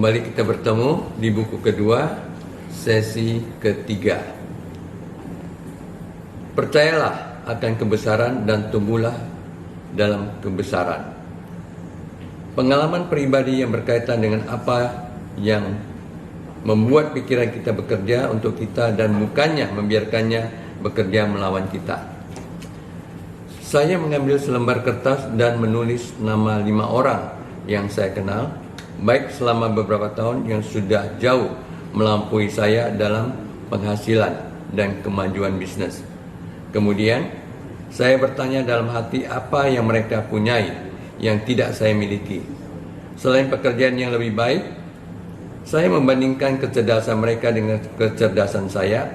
Kembali kita bertemu di buku kedua, sesi ketiga. Percayalah akan kebesaran dan tumbuhlah dalam kebesaran. Pengalaman pribadi yang berkaitan dengan apa yang membuat pikiran kita bekerja untuk kita dan bukannya membiarkannya bekerja melawan kita. Saya mengambil selembar kertas dan menulis nama 5 orang yang saya kenal, baik selama beberapa tahun yang sudah jauh melampaui saya dalam penghasilan dan kemajuan bisnis. Kemudian, saya bertanya dalam hati apa yang mereka punyai yang tidak saya miliki. Selain pekerjaan yang lebih baik, saya membandingkan kecerdasan mereka dengan kecerdasan saya,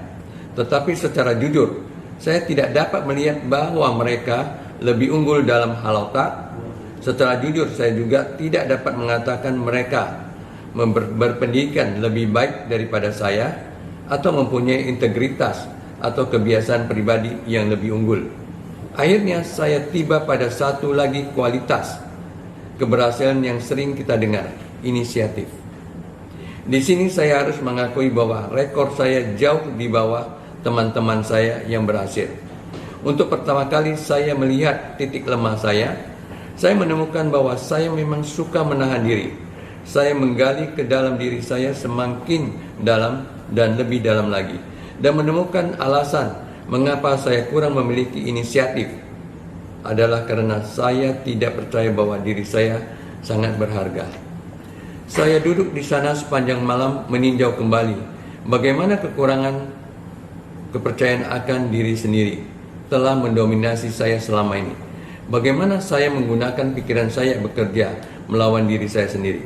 tetapi secara jujur, saya tidak dapat melihat bahwa mereka lebih unggul dalam hal otak. Secara jujur, saya juga tidak dapat mengatakan mereka berpendidikan lebih baik daripada saya atau mempunyai integritas atau kebiasaan pribadi yang lebih unggul. Akhirnya, saya tiba pada satu lagi kualitas keberhasilan yang sering kita dengar, inisiatif. Di sini saya harus mengakui bahwa rekor saya jauh di bawah teman-teman saya yang berhasil. Untuk pertama kali saya melihat titik lemah saya menemukan bahwa saya memang suka menahan diri. Saya menggali ke dalam diri saya semakin dalam dan lebih dalam lagi, dan menemukan alasan mengapa saya kurang memiliki inisiatif adalah karena saya tidak percaya bahwa diri saya sangat berharga. Saya duduk di sana sepanjang malam meninjau kembali bagaimana kekurangan kepercayaan akan diri sendiri telah mendominasi saya selama ini. Bagaimana saya menggunakan pikiran saya bekerja melawan diri saya sendiri.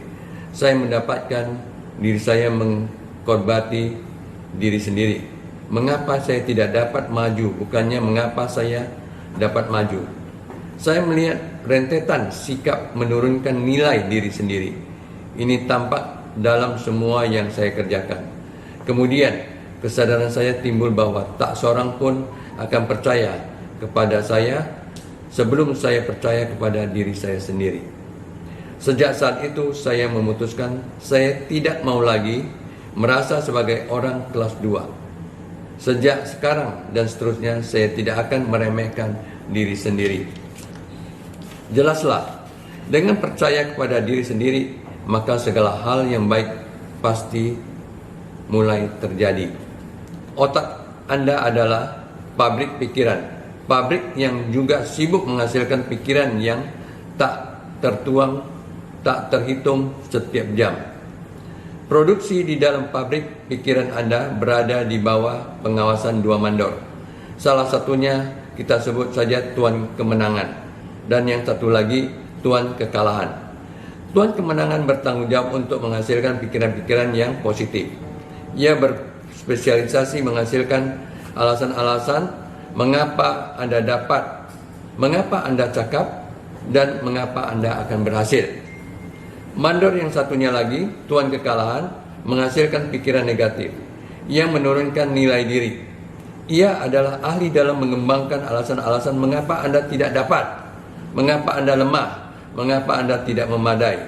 Saya mendapatkan diri saya mengkorbati diri sendiri. Mengapa saya tidak dapat maju, bukannya mengapa saya dapat maju. Saya melihat rentetan sikap menurunkan nilai diri sendiri. Ini tampak dalam semua yang saya kerjakan. Kemudian kesadaran saya timbul bahwa tak seorang pun akan percaya kepada saya sebelum saya percaya kepada diri saya sendiri. Sejak saat itu saya memutuskan saya tidak mau lagi merasa sebagai orang kelas 2. Sejak sekarang dan seterusnya saya tidak akan meremehkan diri sendiri. Jelaslah, dengan percaya kepada diri sendiri, maka segala hal yang baik pasti mulai terjadi. Otak Anda adalah pabrik pikiran. Pabrik yang juga sibuk menghasilkan pikiran yang tak tertuang, tak terhitung setiap jam. Produksi di dalam pabrik pikiran Anda berada di bawah pengawasan 2 mandor. Salah satunya kita sebut saja Tuan Kemenangan, dan yang satu lagi Tuan Kekalahan. Tuan Kemenangan bertanggung jawab untuk menghasilkan pikiran-pikiran yang positif. Ia berspesialisasi menghasilkan alasan-alasan mengapa Anda dapat, mengapa Anda cakap, dan mengapa Anda akan berhasil. Mandor yang satunya lagi, Tuan Kekalahan, menghasilkan pikiran negatif yang menurunkan nilai diri. Ia adalah ahli dalam mengembangkan alasan-alasan mengapa Anda tidak dapat, mengapa Anda lemah, mengapa Anda tidak memadai.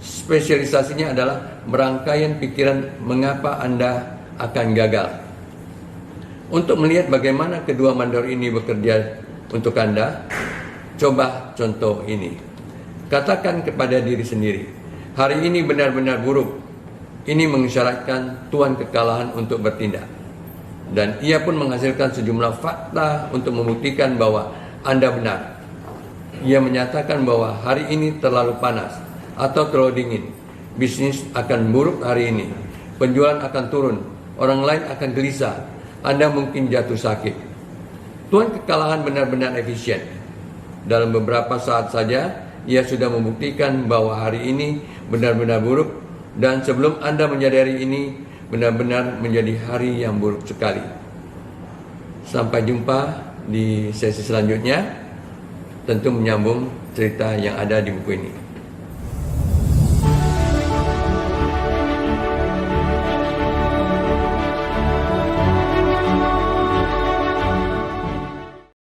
Spesialisasinya adalah merangkaian pikiran mengapa Anda akan gagal. Untuk melihat bagaimana kedua mandor ini bekerja untuk Anda, coba contoh ini. Katakan kepada diri sendiri, hari ini benar-benar buruk. Ini mengisyaratkan Tuan Kekalahan untuk bertindak. Dan ia pun menghasilkan sejumlah fakta untuk membuktikan bahwa Anda benar. Ia menyatakan bahwa hari ini terlalu panas atau terlalu dingin. Bisnis akan buruk hari ini. Penjualan akan turun. Orang lain akan gelisah. Anda mungkin jatuh sakit. Tuan Kekalahan benar-benar efisien. Dalam beberapa saat saja, ia sudah membuktikan bahwa hari ini benar-benar buruk, dan sebelum Anda menyadari ini, benar-benar menjadi hari yang buruk sekali. Sampai jumpa di sesi selanjutnya, tentu menyambung cerita yang ada di buku ini.